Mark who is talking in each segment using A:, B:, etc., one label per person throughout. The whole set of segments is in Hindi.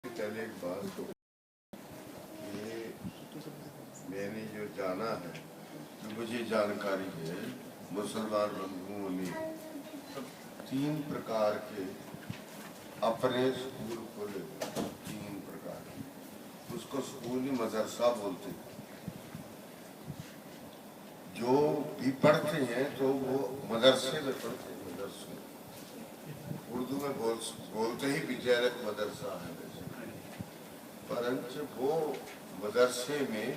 A: पहले एक बात तो ये मैंने जो जाना है, जो मुझे जानकारी है, मुसलमान बंधुओं ने 3 प्रकार के अपने स्कूल खोले, 3 प्रकार के, उसको स्कूली मदरसा बोलते हैं। जो भी पढ़ते हैं तो वो मदरसे में पढ़ते हैं, मदरसे उर्दू में बोलते ही विद्यालय मदरसा है वैसे, परंतु वो मदरसे में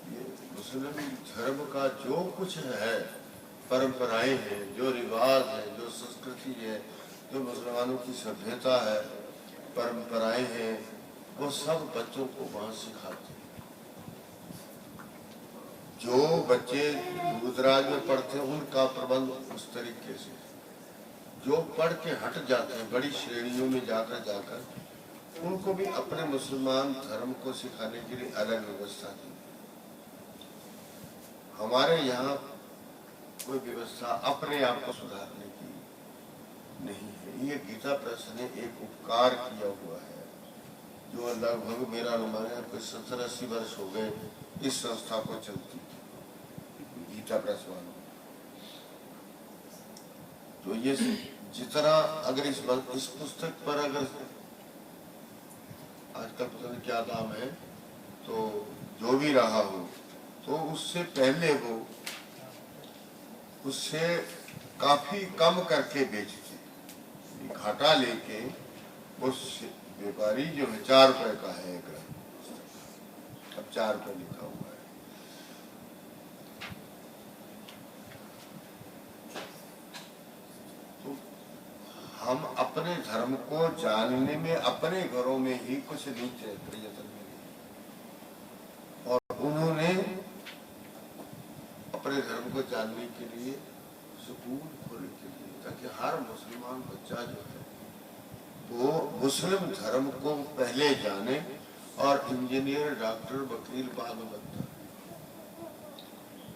A: ये मुस्लिम धर्म का जो कुछ है, परंपराएं हैं, जो रिवाज है, जो संस्कृति है, जो मुसलमानों की सभ्यता है, परंपराएं हैं, वो सब बच्चों को वहाँ सिखाते हैं। जो बच्चे दूर-दराज में पढ़ते हैं उनका प्रबंध उस तरीके से, जो पढ़ के हट जाते हैं बड़ी श्रेणियों में जाकर उनको भी अपने मुसलमान धर्म को सिखाने के लिए अलग व्यवस्था की। हमारे यहाँ कोई व्यवस्था अपने आप को सुधारने की नहीं है। ये गीता प्रेस ने एक उपकार किया हुआ है, जो लगभग मेरा अनुमान है कोई 70-80 वर्ष हो गए इस संस्था को चलती, गीता प्रेस वालों। तो ये जितना अगर इस पुस्तक पर अगर आजकल पता नहीं क्या दाम है, तो जो भी रहा हो, तो उससे पहले वो उससे काफी कम करके बेचते, घाटा लेके। उस व्यापारी जो है 4 रुपए का है एक ग्राम, अब 4 रुपए लिखा हुआ है। तो हम अपने धर्म को जानने में अपने घरों में ही कुछ नीचे प्रयत्न में, और उन्होंने अपने धर्म को जानने के लिए स्कूल खोलने के लिए, ताकि हर मुसलमान बच्चा जो है वो मुस्लिम धर्म को पहले जाने, और इंजीनियर, डॉक्टर, वकील बाद में बनता।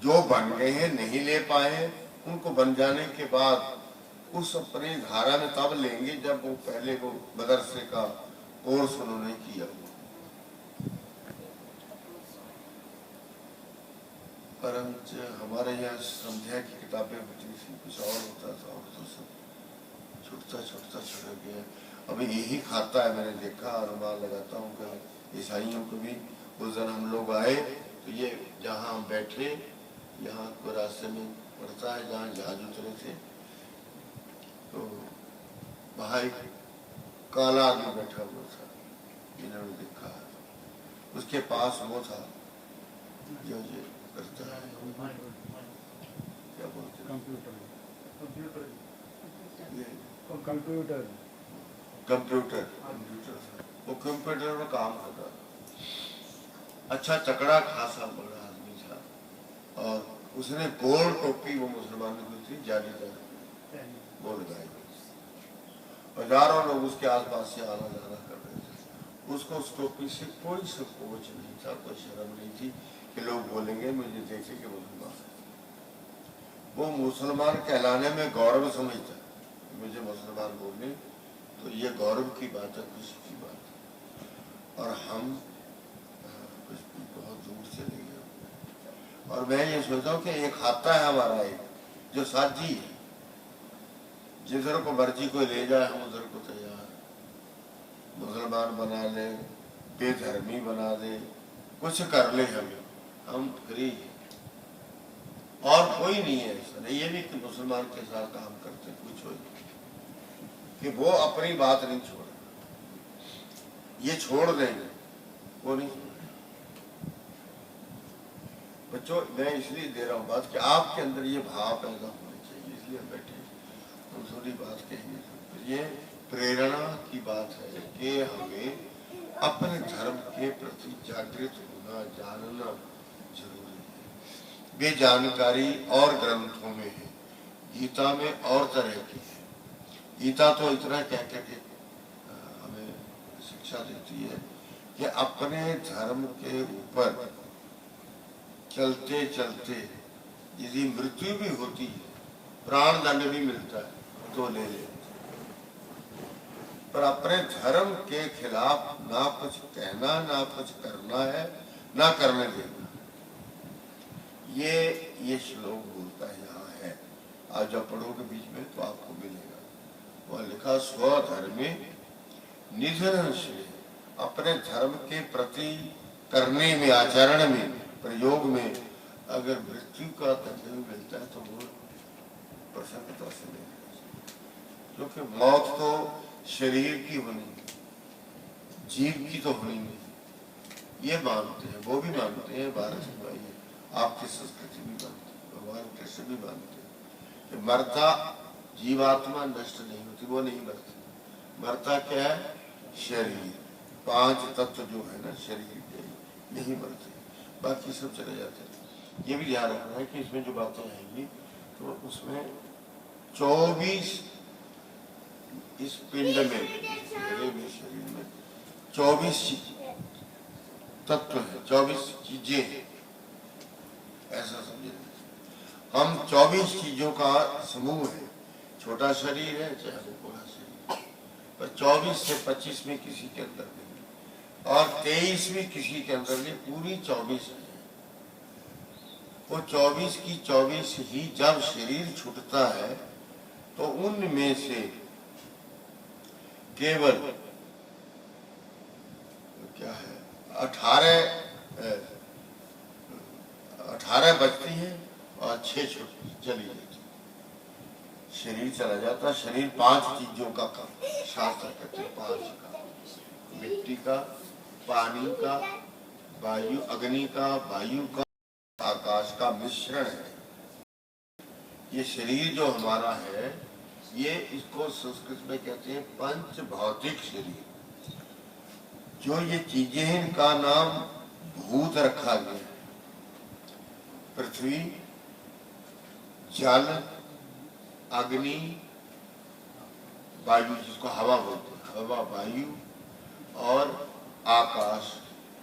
A: जो बन गए हैं नहीं ले पाए, उनको बन जाने के बाद उस अपनी धारा में तब लेंगे जब वो पहले वो मदरसे का कोर्स उन्होंने किया। परंतु हमारे यहाँ संध्या की किताबें होती थी, कुछ और होता था, और तो सब छुटता छुट गया। अभी यही खाता है, मैंने देखा, अनुमान लगाता हूँ कि ईसाइयों को भी उस दिन हम लोग आए तो ये जहाँ हम बैठे, यहाँ को रास्ते में पड़ता है जहाँ जहाज उतरे थे, तो वहाँ एक काला आदमी बैठा हुआ था, इन्होंने देखा, उसके पास वो था जो ये करता है, क्या बोलते हैं, कंप्यूटर वो कंप्यूटर में काम करता। अच्छा तकड़ा खासा बड़ा आदमी था, और उसने गोल टोपी, वो मुसलमान की थी, जालीदार वो लगाई। हजारों लोग उसके आसपास से आना जाना कर रहे थे। उसको उस टोपी से कोई संकोच नहीं था, कोई शर्म नहीं थी कि लोग बोलेंगे मुझे देखे कि मुसलमान है। वो मुसलमान कहलाने में गौरव समझता, मुझे मुसलमान बोलने तो ये गौरव की बात है, खुशी की बात है। और हम कुछ बहुत दूर से ले गए। और मैं ये सोचता हूँ कि एक खाता है हमारा, एक जो साथी है, जिधर को मर्जी कोई ले जाए हम उधर को तैयार, मुसलमान बना ले, बेधर्मी बना दे, कुछ कर ले, हम फ्री हैं। और कोई नहीं है ऐसा, ये नहीं कि मुसलमान के साथ काम करते कुछ हो कि वो अपनी बात नहीं छोड़, ये छोड़ देंगे, वो नहीं छोड़। बच्चों मैं इसलिए दे रहा हूँ बात कि आपके अंदर ये भाव पैदा होने चाहिए, इसलिए हम बैठे हम थोड़ी बात कहेंगे। ये प्रेरणा की बात है कि हमें अपने धर्म के प्रति जागृत होना, जानना जरूरी है। वे जानकारी और ग्रंथों में है, गीता में और तरह की है। गीता तो इतना कह के हमें शिक्षा देती है कि अपने धर्म के ऊपर चलते चलते यदि मृत्यु भी होती है, प्राण दंड भी मिलता है, तो ले ले। पर अपने धर्म के खिलाफ ना कुछ कहना, ना कुछ करना है, ना करने देना। ये श्लोक बोलता है, यहाँ है। आज जब पढ़ोगे बीच में तो आपको मिलेगा। वह लिखा, स्वधर्मे निधन श्रेय। अपने धर्म के प्रति करने में, आचरण में, प्रयोग में अगर मृत्यु का दंड मिलता है तो वो प्रसन्नता से नहीं, क्योंकि मौत तो शरीर की होनी, जीव की तो होनी नहीं। ये मानते हैं, वो भी मानते हैं, भारत भाई आपकी संस्कृति भी मानती है, भगवान कृष्ण भी मानते हैं कि मरता जीवात्मा नष्ट नहीं होती, वो नहीं मरती। मरता क्या है? शरीर, 5 तत्व जो है ना शरीर के, नहीं मरते, बाकी सब चले जाते हैं। ये भी ध्यान रखना है कि इसमें जो बातें आएंगी तो उसमें 24 इस पिंड में, शरीर में 24 तत्व है, 24 चीजें हैं, ऐसा समझे। हम 24 चीजों का समूह है। छोटा शरीर है चाहे बड़ा शरीर, पर 24 से 25 में किसी के अंदर नहीं, और 23 में किसी के अंदर नहीं, पूरी 24 है। वो 24 की 24 ही जब शरीर छूटता है तो उनमें से केवल क्या है 18 बचती है और 6 चली जाती। शरीर चला जाता। शरीर 5 चीजों का काम, शास्त्र कहते हैं 5 का, मिट्टी का, पानी का, वायु, अग्नि का, वायु का, आकाश का मिश्रण है। ये शरीर जो हमारा है, ये इसको संस्कृत में कहते हैं पंच भौतिक शरीर। जो ये चीजें हैं इनका नाम भूत रखा गया। पृथ्वी, जल, अग्नि, वायु, जिसको हवा बोलते हैं, हवा, वायु और आकाश,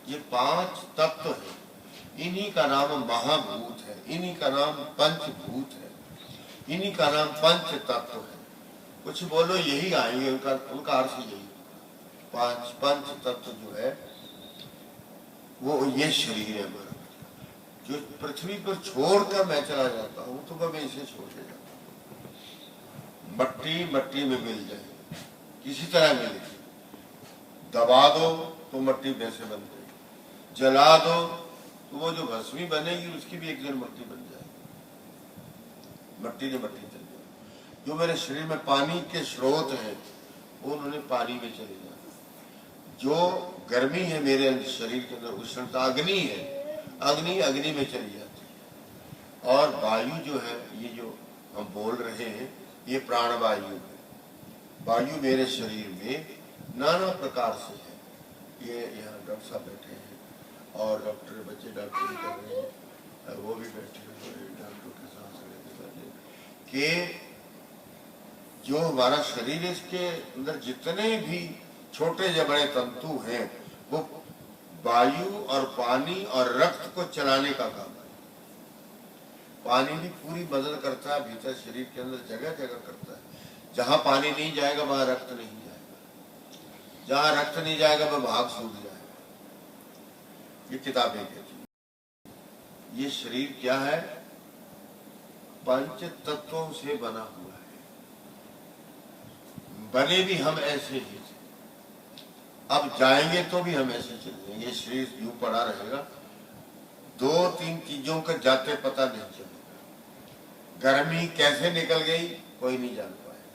A: ये 5 तत्व है। इन्हीं का नाम महाभूत है, इन्हीं का नाम पंचभूत है, इन्हीं का नाम पंच तत्व है। कुछ बोलो यही आएंगे, उनका अर्थ यही। 5 पंच तत्व जो है वो ये शरीर है हमारा। जो पृथ्वी पर छोड़कर मैं चला जाता हूँ तो मैं इसे छोड़ के जाता हूँ। मट्टी मट्टी में मिल जाए, किसी तरह मिलेगी। दबा दो तो मट्टी वैसे बन जाएगी, जला दो तो वो जो भस्मी बनेगी उसकी भी एक दिन मट्टी बन जाएगी। मट्टी ने मट्टी चल जाए। जो मेरे शरीर में पानी के स्रोत हैं वो उन्होंने पानी में चले जाए। जो गर्मी है मेरे शरीर के अंदर, उष्णता, अग्नि है, अग्नि अग्नि में चली जाती है। और वायु जो है, ये जो हम बोल रहे हैं, ये प्राणवायु है। वायु मेरे शरीर में नाना प्रकार से है। ये यहाँ डॉक्टर साहब बैठे हैं और डॉक्टर, बच्चे डॉक्टरी कर रहे हैं, वो भी बैठे हुए डॉक्टर के साथ कि जो हमारा शरीर है इसके अंदर जितने भी छोटे या बड़े तंतु हैं वो वायु और पानी और रक्त को चलाने का काम है। पानी भी पूरी मदद करता है भीतर शरीर के अंदर, जगह जगह करता है। जहां पानी नहीं जाएगा वहां रक्त नहीं जाएगा, जहां रक्त नहीं जाएगा वह भाग सूख जाएगा। ये किताबें कहती हैं। ये शरीर क्या है? पंच तत्वों से बना हुआ है। बने भी हम ऐसे ही थे, अब जाएंगे तो भी हम ऐसे चले जाएंगे। शरीर यूं पड़ा रहेगा, 2-3 चीजों का जाते पता नहीं चलेगा। गर्मी कैसे निकल गई कोई नहीं जान पाएगा,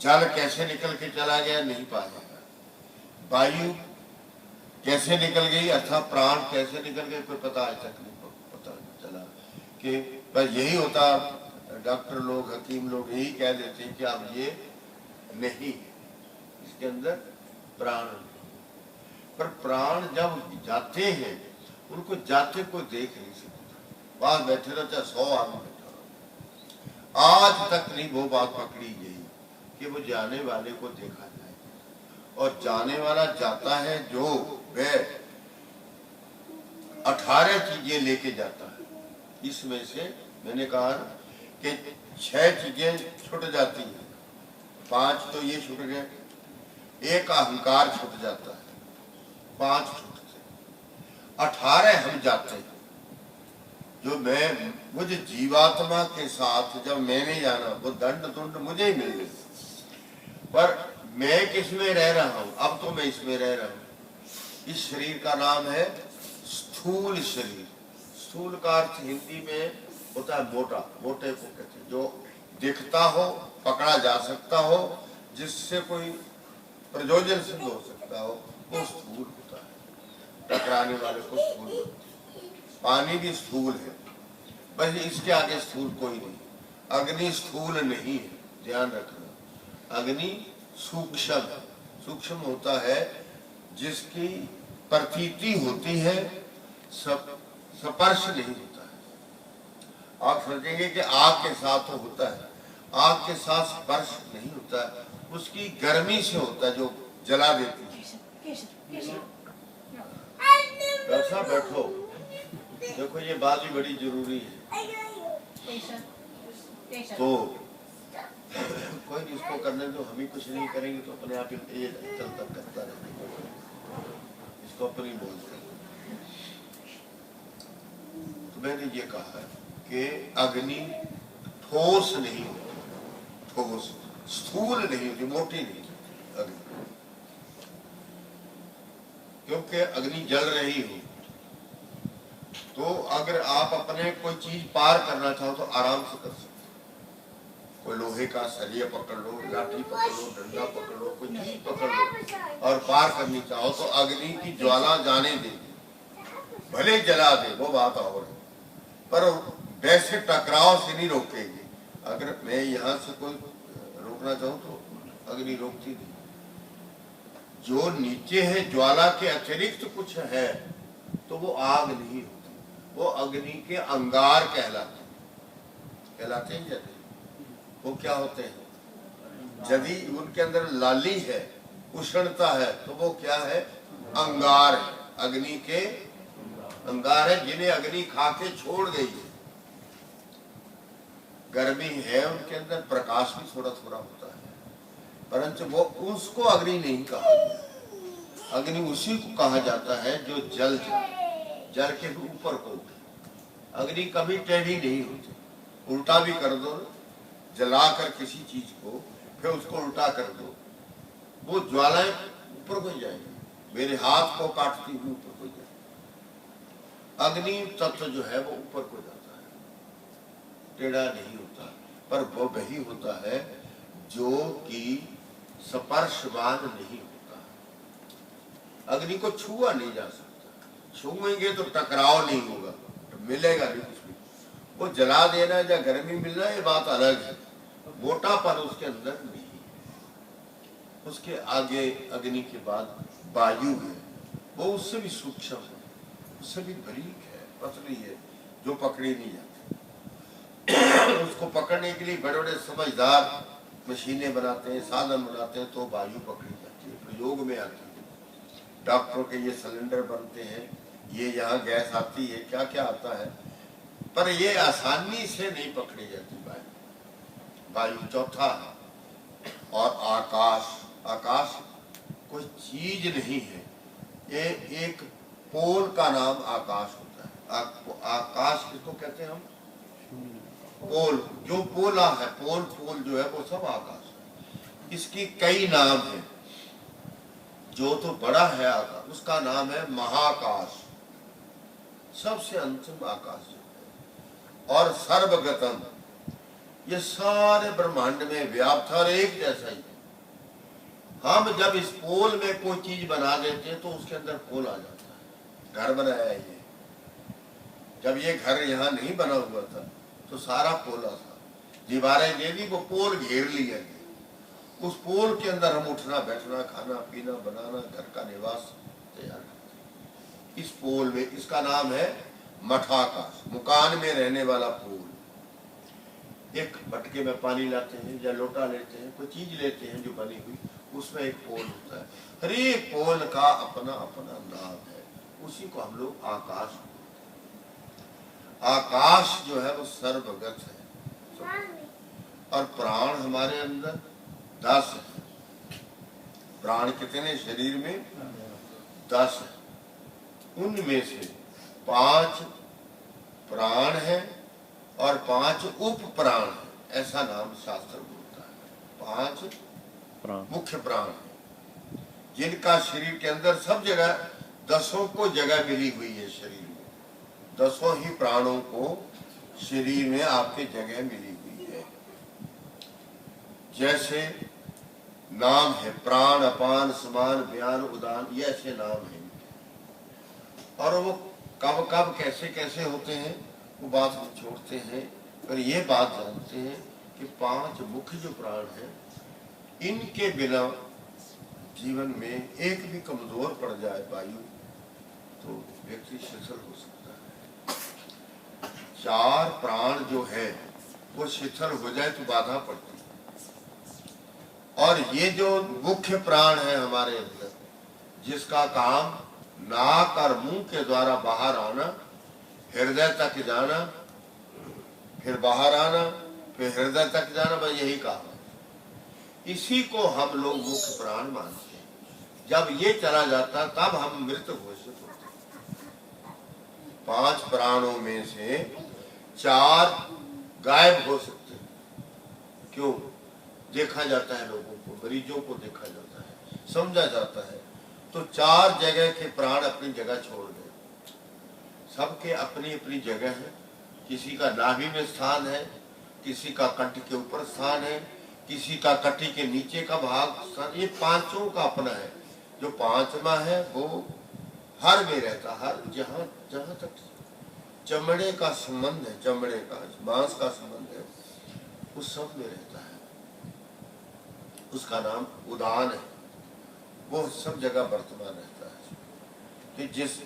A: जल कैसे निकल के चला गया नहीं पाएगा, वायु कैसे निकल गई अर्थात प्राण कैसे निकल गए कोई पता आज तक नहीं पता चला। कि बस यही होता, डॉक्टर लोग, हकीम लोग यही कह देते हैं कि अब ये नहीं, इसके अंदर प्राण। पर प्राण जब जाते हैं उनको जाते कोई देख नहीं सकता। वहां बैठे रहो चाहे 100 आदमी बैठा रहो, आज तक नहीं वो बात पकड़ी गई कि वो जाने वाले को देखा जाए। और जाने वाला जाता है जो वह 18 चीजें लेके जाता है। इसमें से मैंने कहा कि 6 चीजें छूट जाती हैं, 5 तो ये छूट गए, एक अहंकार छूट जाता है, 5 छूटते, 18 हम जाते हैं। जो मैं मुझ जीवात्मा के साथ जब मैंने जाना, वो दंड तुंड मुझे ही मिल गए, पर मैं किस में रह रहा हूं? अब तो मैं इसमें रह रहा हूं। इस शरीर का नाम है स्थूल शरीर। स्थूल का अर्थ हिंदी में होता है मोटा, मोटे को कहते हैं, जो दिखता हो, पकड़ा जा सकता हो, जिससे कोई प्रयोजन सिद्ध हो सकता हो, वो स्थूल होता है। टकराने वाले को स्थूल बोलते हैं। पानी भी स्थूल है, बस इसके आगे स्थूल कोई नहीं। अग्नि स्थूल नहीं है, ध्यान रखना। अग्नि सूक्ष्म, सूक्ष्म होता है, जिसकी प्रतीति होती है, स्पर्श नहीं होता है। आप सोचेंगे कि आग के साथ तो होता है, आग के साथ स्पर्श नहीं होता है, उसकी गर्मी से होता है, जो जला देती है। ऐसा बैठो, देखो ये बात भी बड़ी जरूरी है। तो कोई नहीं, इसको करने दो, हम ही कुछ नहीं करेंगे तो अपने आप ये चलता करता रहेगा, इसको अपनी बोलते। तो मैंने ये कहा है कि अग्नि ठोस नहीं होती, ठोस स्थूल नहीं होती, मोटी नहीं होती अग्नि, क्योंकि अग्नि जल रही हो। तो अगर आप अपने कोई चीज पार करना चाहो तो आराम से कर सकते। कोई लोहे का सरिया पकड़ लो, लाठी पकड़ लो, डंडा पकड़ लो, कोई चीज पकड़ लो और पार करनी चाहो तो अग्नि की ज्वाला जाने दे, भले जला दे, वो बात और है, पर वैसे टकराव से नहीं रोकेंगे। अगर मैं यहाँ से कोई रोकना चाहूँ तो अग्नि रोकती नहीं। जो नीचे है ज्वाला के अतिरिक्त कुछ है तो वो आग नहीं होती, वो अग्नि के अंगार कहलाते हैं। यदि वो क्या होते हैं, यदि उनके अंदर लाली है, उष्णता है, तो वो क्या है, अंगार है, अग्नि के अंगार है, जिन्हें अग्नि खा के छोड़ गई है। गर्मी है उनके अंदर, प्रकाश भी थोड़ा थोड़ा होता है, परंतु वो उसको अग्नि नहीं कहा गया। अग्नि उसी को कहा जाता है जो जल जल के ऊपर को उठे। अग्नि कभी टेढ़ी नहीं होती, उल्टा भी कर दो, जलाकर किसी चीज को फिर उसको उल्टा कर दो, वो ज्वालाएं ऊपर को जाएंगी। मेरे हाथ को काटती हुई ऊपर को जाए। अग्नि तत्व जो है वो ऊपर को जाता है, टेढ़ा नहीं होता, पर वो वही होता है जो कि स्पर्शवान नहीं होता। अग्नि को छुआ नहीं जा सकता, छुएंगे तो टकराव नहीं होगा, तो मिलेगा नहीं कुछ भी। वो जला देना या गर्मी मिलना ये बात अलग है, मोटापन उसके अंदर नहीं। उसके आगे अग्नि के बाद वायु है, वो उससे भी सूक्ष्म है, उससे भी बारीक है, पतली है, जो पकड़ी नहीं जाती। उसको पकड़ने के लिए बड़े बड़े समझदार मशीनें बनाते हैं, साधन बनाते हैं, तो वायु पकड़ी जाती है, प्रयोग में आती है। डॉक्टरों के ये सिलेंडर बनते हैं, ये यहाँ गैस आती है, क्या क्या आता है, पर ये आसानी से नहीं पकड़ी जाती वायु। वायु चौथा है। और आकाश, आकाश कोई चीज नहीं है, ये एक पोल का नाम आकाश होता है। आकाश किसको कहते हैं हम, पोल, जो पोला है, पोल जो है वो सब आकाश है। इसकी कई नाम है, जो तो बड़ा है आकाश उसका नाम है महाकाश, सबसे अंतिम आकाश जो है। और सर्वगतम, ये सारे ब्रह्मांड में व्याप्त और एक जैसा ही है। हम जब इस पोल में कोई चीज बना देते हैं तो उसके अंदर पोल आ जाता है। घर बनाया है ये, जब ये घर यहाँ नहीं बना हुआ था तो सारा पोला था, दीवारें दे दी, वो पोल घेर लिया गया। उस पोल के अंदर हम उठना बैठना, खाना पीना, बनाना, घर का निवास तैयार करते। इस पोल में, इसका नाम है मठाकाश, मकान में रहने वाला पोल। एक मटके में पानी लाते हैं या लोटा लेते हैं, कोई चीज लेते हैं जो बनी हुई, उसमें एक पोल होता है। हर एक पोल का अपना अपना नाम है, उसी को हम लोग आकाश। आकाश जो है वो सर्वगत है, और प्राण हमारे अंदर 10 प्राण कितने शरीर में? 10। उनमें से 5 प्राण है और 5 उप प्राण है, ऐसा नाम शास्त्र बोलता है। 5 मुख्य प्राण है जिनका शरीर के अंदर सब जगह 10 को जगह मिली हुई है। शरीर में 10 ही प्राणों को शरीर में आपके जगह मिली हुई है। जैसे नाम है प्राण, अपान, समान, व्यान, उदान, ये ऐसे नाम है। और वो कब कब कैसे कैसे होते हैं वो बात हम छोड़ते हैं, पर ये बात जानते हैं कि 5 मुख्य जो प्राण हैं, इनके बिना जीवन में एक भी कमजोर पड़ जाए वायु तो व्यक्ति शिथिल हो सकता है। 4 प्राण जो है वो शिथिल हो जाए तो बाधा पड़ती है। और ये जो मुख्य प्राण है हमारे अंदर, जिसका काम नाक और मुंह के द्वारा बाहर आना, हृदय तक जाना, फिर बाहर आना, फिर हृदय तक जाना, बस यही काम है। इसी को हम लोग मुख्य प्राण मानते हैं। जब ये चला जाता तब हम मृत घोषित होते हैं। 5 प्राणों में से 4 गायब हो सकते हैं। क्यों? देखा जाता है, लोगों को, मरीजों को देखा जाता है, समझा जाता है। तो 4 जगह के प्राण अपनी जगह छोड़ गए। सबके अपनी अपनी जगह है। किसी का नाभि में स्थान है, किसी का कंठ के ऊपर स्थान है, किसी का कटी के नीचे का भाग स्थान। ये 5 का अपना है। जो 5वां है वो हर में रहता, हर जहाँ जहाँ तक चमड़े का संबंध है, चमड़े का मांस का संबंध है, उस सब में रहता है। उसका नाम उदान है। वो सब जगह वर्तमान रहता है कि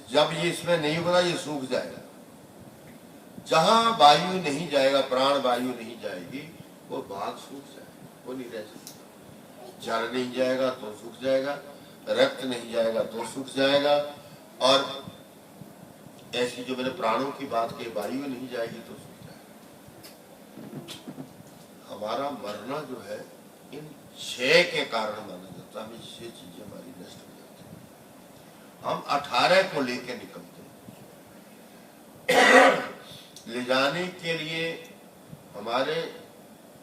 A: जब ये इसमें नहीं होगा ये सूख जाएगा। जहां वायु नहीं जाएगा, प्राण वायु नहीं जाएगी, वो भाग सूख जाएगा, वो नहीं रह सकता। जल नहीं जाएगा तो सूख जाएगा, रक्त नहीं जाएगा तो सूख जाएगा। और ऐसी जो मैंने प्राणों की बात की, वायु नहीं जाएगी तो सूख जाएगा। हमारा मरना जो है इन 6 के कारण माना जाता है। 6 चीजें हमारी नष्ट हो जाती है। हम 18 को लेके निकलते हैं। ले जाने के लिए हमारे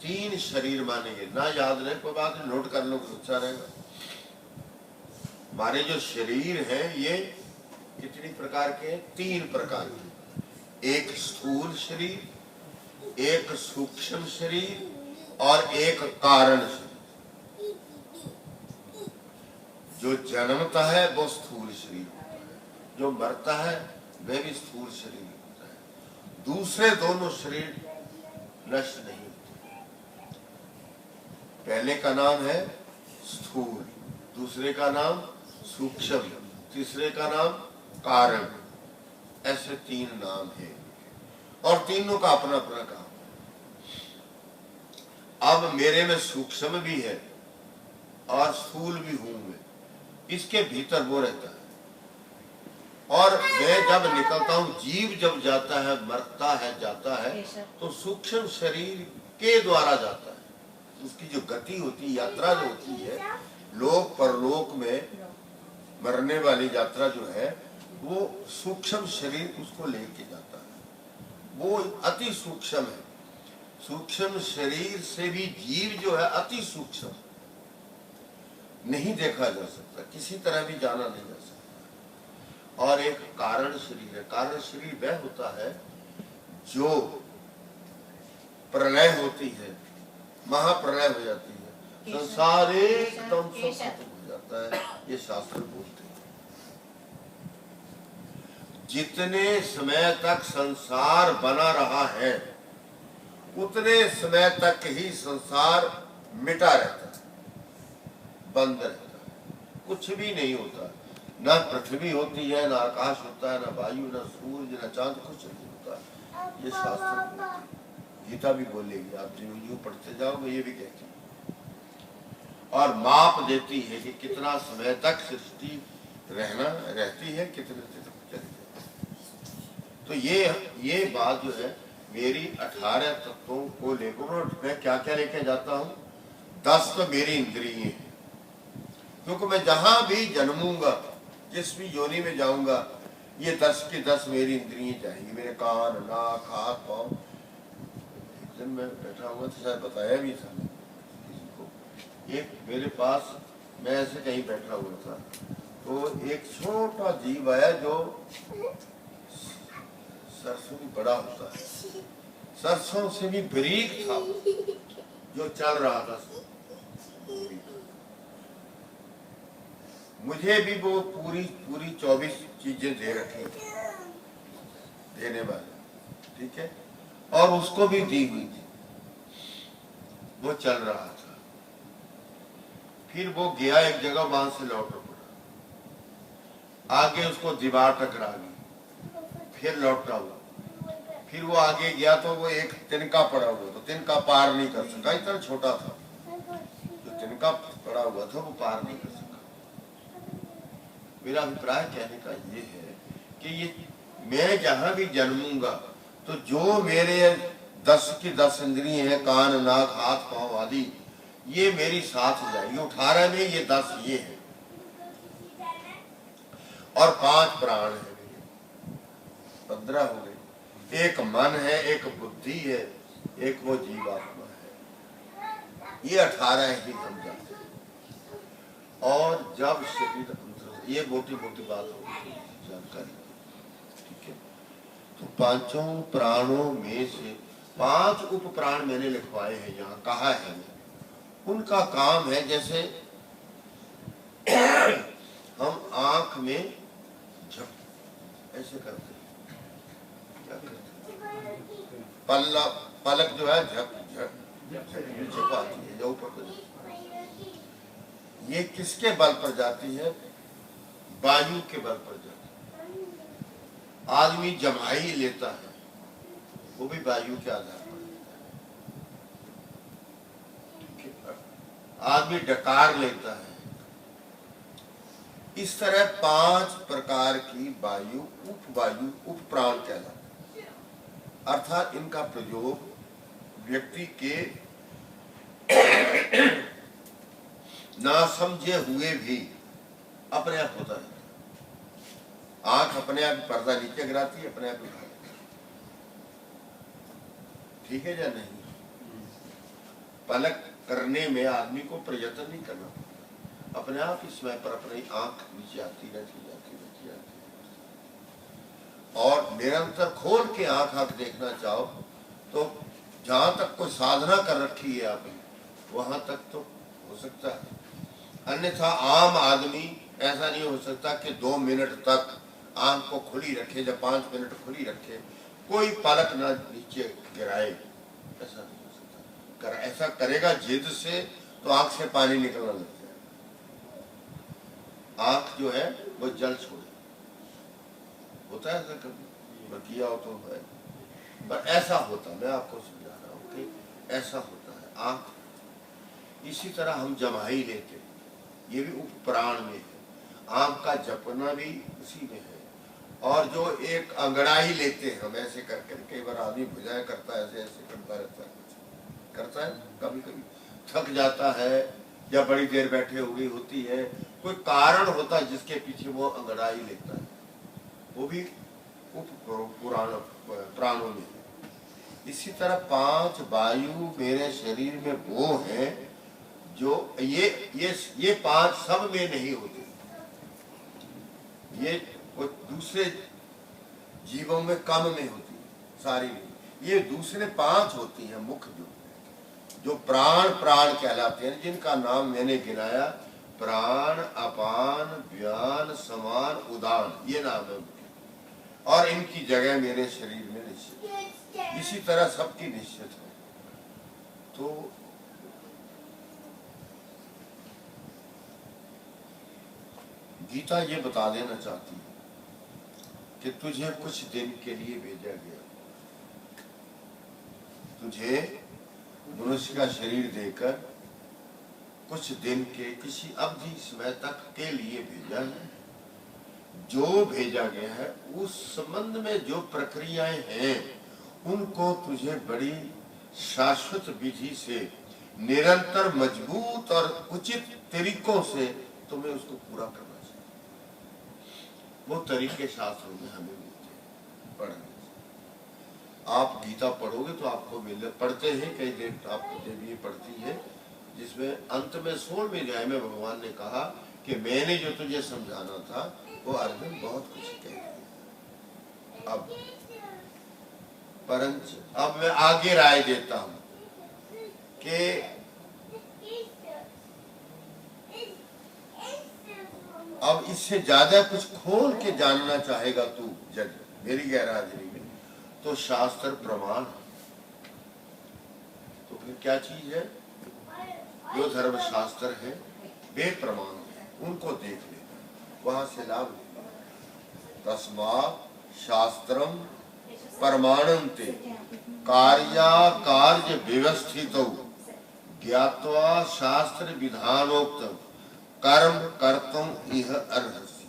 A: 3 शरीर मानेंगे। ना याद रहे कोई बात नहीं, नोट कर लो तो अच्छा रहेगा। हमारे जो शरीर है ये कितनी प्रकार के? 3 प्रकार के। एक स्थूल शरीर, एक सूक्ष्म शरीर और एक कारण शरीर। जो जन्मता है वो स्थूल शरीर होता है, जो मरता है वह भी स्थूल शरीर होता है। दूसरे दोनों शरीर नष्ट नहीं होते। पहले का नाम है स्थूल, दूसरे का नाम सूक्ष्म, तीसरे का नाम कारण। ऐसे 3 नाम है और तीनों का अपना अपना काम। अब मेरे में सूक्ष्म भी है और स्थूल भी हूं मैं, इसके भीतर वो रहता है। और मैं जब निकलता हूँ, जीव जब जाता है, मरता है, जाता है, तो सूक्ष्म शरीर के द्वारा जाता है। उसकी जो गति होती है, यात्रा जो होती है, लोक परलोक में मरने वाली यात्रा जो है, वो सूक्ष्म शरीर उसको लेके जाता है। वो अति सूक्ष्म है। सूक्ष्म शरीर से भी जीव जो है अति सूक्ष्म, नहीं देखा जा सकता, किसी तरह भी जाना नहीं जा सकता। और एक कारण शरीर है। कारण शरीर वह होता है जो प्रलय होती है, महाप्रलय हो जाती है, संसार एकदम सब खत्म हो जाता है। ये शास्त्र बोलते हैं। जितने समय तक संसार बना रहा है उतने समय तक ही संसार मिटा रहता है, बंद रहता है, कुछ भी नहीं होता। न पृथ्वी होती है, न आकाश होता है, न वायु, न सूर्य, न चांद, कुछ नहीं होता। ये शास्त्र गीता भी बोलेगी, आप जो यूं पढ़ते जाओगे ये भी कहती है। और माप देती है कि कितना समय तक सृष्टि रहती है, कितने तक चली जाती। तो ये बात जो है मेरी 18 तत्वों को लेकर, मैं क्या क्या लेके जाता हूँ? 10 तो मेरी इंद्रिय हैं, क्योंकि मैं जहां भी जन्मूंगा, जिस भी योनि में जाऊंगा, ये 10 की 10 मेरी इंद्रिय चाहिए, मेरे कान, नाक, हाथ, पांव। एक दिन मैं बैठा हुआ था, शायद बताया भी था किसी को, एक मेरे पास, मैं ऐसे कहीं बैठा हुआ था, तो एक छोटा जीव आया जो सरसों भी बड़ा होता है, सरसों से भी बारीक था, जो चल रहा था। मुझे भी वो पूरी 24 चीजें दे रखी, देने वाले, ठीक है, और उसको भी दी हुई थी, वो चल रहा था। फिर वो गया एक जगह, वहां से लौट पड़ा, आगे उसको दीवार टकरा गई, फिर लौटा हुआ, फिर वो आगे गया तो वो एक तिनका पड़ा हुआ, तो तिनका पार नहीं कर सका, इतना छोटा था, जो तिनका पड़ा हुआ था वो पार नहीं कर सका। मेरा अभिप्राय कहने का ये है कि ये मैं जहां भी जन्मूंगा, तो जो मेरे 10 की 10 इंद्रिय हैं, कान, नाक, हाथ, पांव आदि, ये मेरी साथ जाएगी। 18 में ये 10 ये है, और 5 प्राण है मेरे, 15 हो गए। एक मन है, एक बुद्धि है, एक वो जीवात्मा है, ये 18 ही हम जाते हैं। और जब शरीर, ये मोटी मोटी बात होगी, जानकारी, ठीक है। तो 5 प्राणों में से 5 उप प्राण मैंने लिखवाए हैं, यहाँ कहा है, उनका काम है, जैसे हम आंख में झप ऐसे करते हैं, क्या करते हैं, पलक जो है झप झप झपाती है, जो ऊपर, ये किसके बल पर जाती है? वायु के बल पर जाती है। आदमी जमाई लेता है, वो भी वायु के आधार पर लेता है। आदमी डकार लेता है। इस तरह 5 प्रकार की वायु, उप प्राण कहलाते हैं। अर्थात इनका प्रयोग व्यक्ति के ना समझे हुए भी अपने आप होता है। आंख अपने आप पर्दा नीचे गिराती है, अपने आप उठा लेती है, ठीक है या नहीं? पलक करने में आदमी को प्रयत्न नहीं करना पड़ता, अपने आप ही समय पर अपनी आंख नीचे आती रहती और निरंतर खोल के आंख देखना चाहो तो जहां तक कोई साधना कर रखी है आपने, वहां तक तो हो सकता है। अन्यथा आम आदमी ऐसा नहीं हो सकता कि 2 मिनट तक आंख को खुली रखे, जब 5 मिनट खुली रखे, कोई पलक ना नीचे गिराए, ऐसा नहीं हो सकता। ऐसा करेगा जिद से तो आंख से पानी निकलने लग जाए, आंख जो है वो जल छोड़े। होता है ऐसा कभी किया हो तो है, पर ऐसा होता, मैं आपको समझा रहा हूँ कि ऐसा होता है। आंख इसी तरह हम जमाई लेते, ये भी उप प्राण में है। आंख का जपना भी उसी में है। और जो एक अंगड़ाई लेते हैं हम ऐसे करके, कई बार आदमी भुजाएं करता है, ऐसे ऐसे करता रहता है, करता है, कभी कभी थक जाता है या बड़ी देर बैठे हुई होती है, कोई कारण होता है जिसके पीछे वो अंगड़ाई लेता है, वो भी उप प्राणों में है। इसी तरह 5 वायु मेरे शरीर में वो है जो ये 5 सब में नहीं होते, ये वो दूसरे जीवों में कम में होती है, सारी नहीं। ये दूसरे 5 होती हैं मुख्य, जो प्राण कहलाते हैं, जिनका नाम मैंने गिनाया, प्राण, अपान, व्यान, समान, उदान, ये नाम है उनके। और इनकी जगह मेरे शरीर में निश्चित, इसी तरह सबकी निश्चित है। तो गीता ये बता देना चाहती है कि तुझे कुछ दिन के लिए भेजा गया, तुझे मनुष्य का शरीर देकर कुछ दिन के किसी अवधि समय तक के लिए भेजा है। जो भेजा गया है उस संबंध में जो प्रक्रियाएं हैं, उनको तुझे बड़ी शाश्वत विधि से निरंतर मजबूत और उचित तरीकों से तुम्हें उसको पूरा करना चाहिए। वो तरीके शास्त्रों में हमें मिलते हैं पढ़ने से। आप गीता पढ़ोगे तो आपको मिले, पढ़ते हैं कई देव आपको देवी पढ़ती है, जिसमें अंत में 16वें अध्याय में भगवान ने कहा कि मैंने जो तुझे समझाना था वो अर्जुन बहुत कुछ कह दिया। अब मैं आगे राय देता हूं कि अब इससे ज्यादा कुछ खोल के जानना चाहेगा तू जज मेरी गैरहाजिरी में, तो शास्त्र प्रमाण। तो फिर क्या चीज है? जो धर्म शास्त्र है वे प्रमाण है, उनको देख लेना, वहां से लाभ लेना। तस्मात् शास्त्रम प्रमाणन्ते कार्य व्यवस्थितौ ज्ञात्वा शास्त्र विधानोक्तम कर्म कर्तुम इह अर्हसि।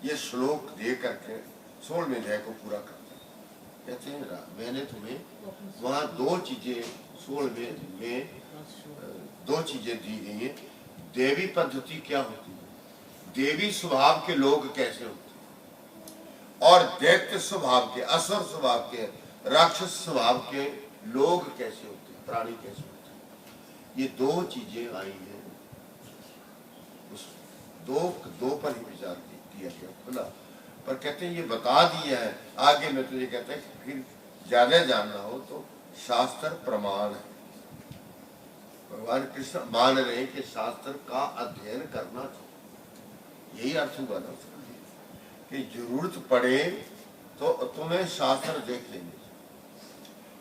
A: ये श्लोक दे करके 16वें अध्याय को पूरा करते हैं। कहते हैं मैंने तुम्हें वहां दो चीजें 16वें में दो चीजें दी गई है। देवी पद्धति क्या होती है, देवी स्वभाव के लोग कैसे होते हैं, और दैत्य स्वभाव के, असुर स्वभाव के, राक्षस स्वभाव के लोग कैसे होते हैं, प्राणी कैसे होते हैं। ये दो चीजें आई हैं, उस दो पर ही विचार किया गया खुला। पर कहते हैं ये बता दिया है, आगे में तुझे कहते हैं कि फिर ज्यादा जानना हो तो शास्त्र प्रमाण है। भगवान कृष्ण मान रहे हैं कि शास्त्र का अध्ययन करना चाहिए। यही अर्थ हुआ ना कि जरूरत पड़े तो तुम्हें शास्त्र देख लेंगे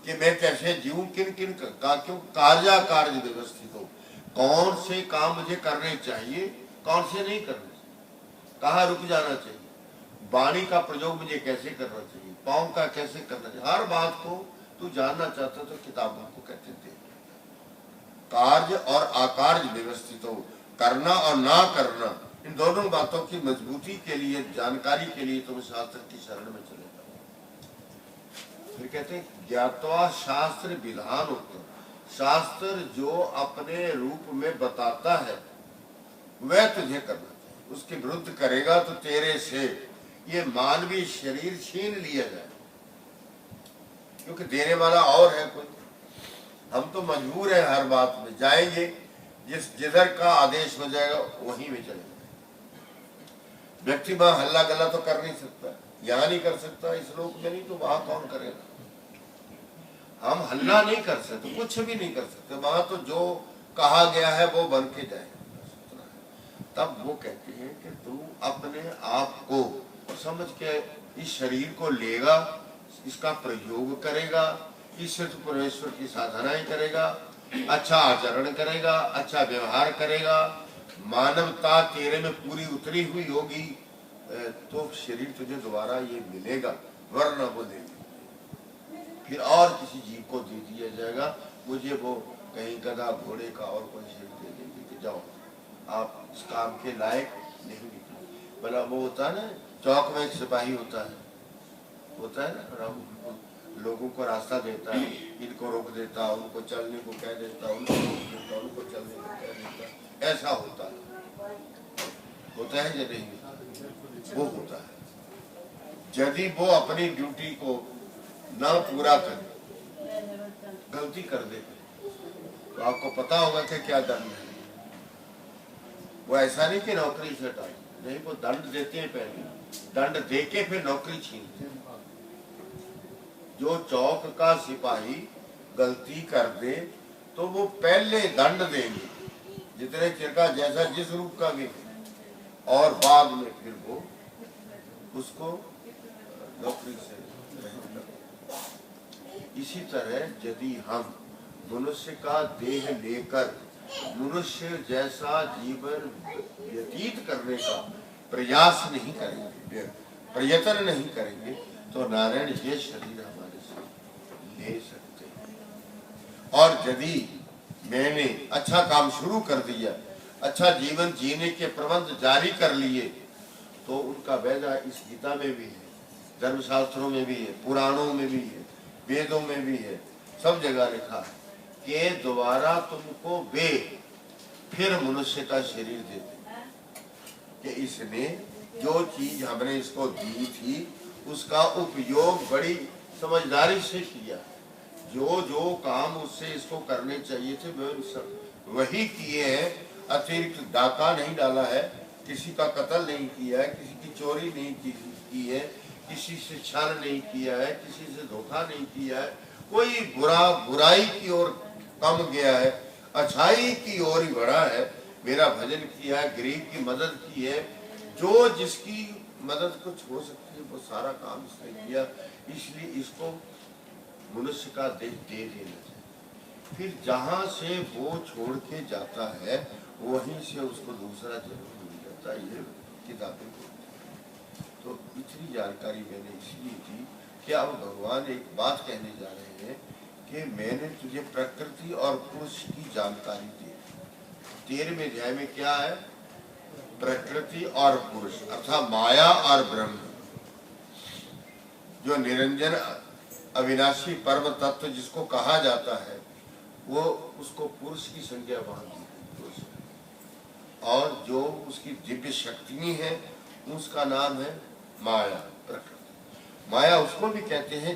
A: कि मैं कैसे जीऊं, किन किन का क्यों कार्य व्यवस्थित हो, कौन से काम मुझे करने चाहिए, कौन से नहीं करने चाहिए, कहाँ रुक जाना चाहिए, वाणी का प्रयोग मुझे कैसे करना चाहिए, पाँव का कैसे करना चाहिए। हर बात को तू जानना चाहता तो किताबों को कहते थे। कार्य और अकार्य व्यवस्थित हो, करना और ना करना, इन दोनों बातों की मजबूती के लिए, जानकारी के लिए तुम शास्त्र की शरण में चले जाओ। फिर कहते हैं ज्ञात्वा शास्त्र विधान उत्तम, शास्त्र जो अपने रूप में बताता है वह तुझे करना चाहिए। उसके विरुद्ध करेगा तो तेरे से ये मानवीय शरीर छीन लिया जाए, क्योंकि देने वाला और है कोई। हम तो मजबूर है, हर बात में जाएंगे, जिधर का आदेश हो जाएगा वहीं में चलेंगे। व्यक्ति वहां हल्ला गल्ला तो कर नहीं सकता, यहाँ नहीं कर सकता, इस लोक में नहीं, तो वहां कौन करेगा। हम हल्ला नहीं कर सकते, कुछ भी नहीं कर सकते, वहां तो जो कहा गया है वो बन के जाएगा। तब वो कहते हैं कि तू अपने आप को समझ के इस शरीर को लेगा, इसका प्रयोग करेगा, ईश्वर परमेश्वर की साधनाएं करेगा, अच्छा आचरण करेगा, अच्छा व्यवहार करेगा, मानवता तेरे में पूरी उतरी हुई होगी, तो शरीर तुझे दोबारा ये मिलेगा, वरना वो दे फिर और किसी जीव को दे दिया जाएगा। मुझे वो कहीं गधा घोड़े का और कोई शरीर दे देंगे कि जाओ आप इस काम के लायक नहीं निकले। भला वो होता है ना, चौक में एक सिपाही होता है ना, लोगों को रास्ता देता है, इनको रोक देता, उनको चलने को कह देता, उनको रोक देता, उनको चलने को कह देता। ऐसा होता है या नहीं? वो होता है। यदि वो अपनी ड्यूटी को ना पूरा करे, गलती कर दे, तो आपको पता होगा कि क्या दंड है। वो ऐसा नहीं कि नौकरी से हटा, नहीं, वो दंड देते हैं, पहले दंड दे के फिर नौकरी छीनते हैं। जो चौक का सिपाही गलती कर दे तो वो पहले दंड देंगे, जितने चिर का, जैसा जिस रूप का भी, और बाद में फिर वो उसको नौकरी से। इसी तरह यदि हम मनुष्य का देह लेकर मनुष्य जैसा जीवन व्यतीत करने का प्रयास नहीं करेंगे, प्रयत्न नहीं करेंगे, तो नारायण ये शरीर हमारे से ले सकते हैं। और यदि मैंने अच्छा काम शुरू कर दिया, अच्छा जीवन जीने के प्रबंध जारी कर लिए, तो उनका वायदा इस गीता में भी है, धर्मशास्त्रों में भी है, पुराणों में भी है, वेदों में भी है, सब जगह लिखा है के द्वारा तुमको वे फिर मनुष्य का शरीर देते कि इसने जो चीज हमने इसको दी थी उसका उपयोग बड़ी समझदारी से किया, जो जो काम उससे इसको करने चाहिए थे वही किए हैं। अतिरिक्त डाका नहीं डाला है, किसी का कत्ल नहीं किया है, किसी की चोरी नहीं की है, किसी से छल नहीं किया है, किसी से धोखा नहीं किया है, कोई बुराई की ओर कम गया है, अच्छाई की ओर ही बढ़ा है, मेरा भजन किया है, गरीब की मदद की है, जो जिसकी मदद कुछ हो सकती है वो सारा काम इसने किया, इसलिए इसको मनुष्य का देह दे देना चाहिए। फिर जहाँ से वो छोड़ के जाता है वहीं से उसको दूसरा जन्म मिल जाता है। ये किताबें तो इतनी जानकारी मैंने इसलिए दी कि अब भगवान एक बात कहने जा रहे हैं कि मैंने तुझे प्रकृति और पुरुष की जानकारी दी। 13वें अध्याय में क्या है? प्रकृति और पुरुष अर्थात माया और ब्रह्म, जो निरंजन अविनाशी परम तत्व जिसको कहा जाता है वो उसको पुरुष की संज्ञा बांध दी, और जो उसकी दिव्य शक्ति है उसका नाम है माया, प्रकृति। माया उसको भी कहते हैं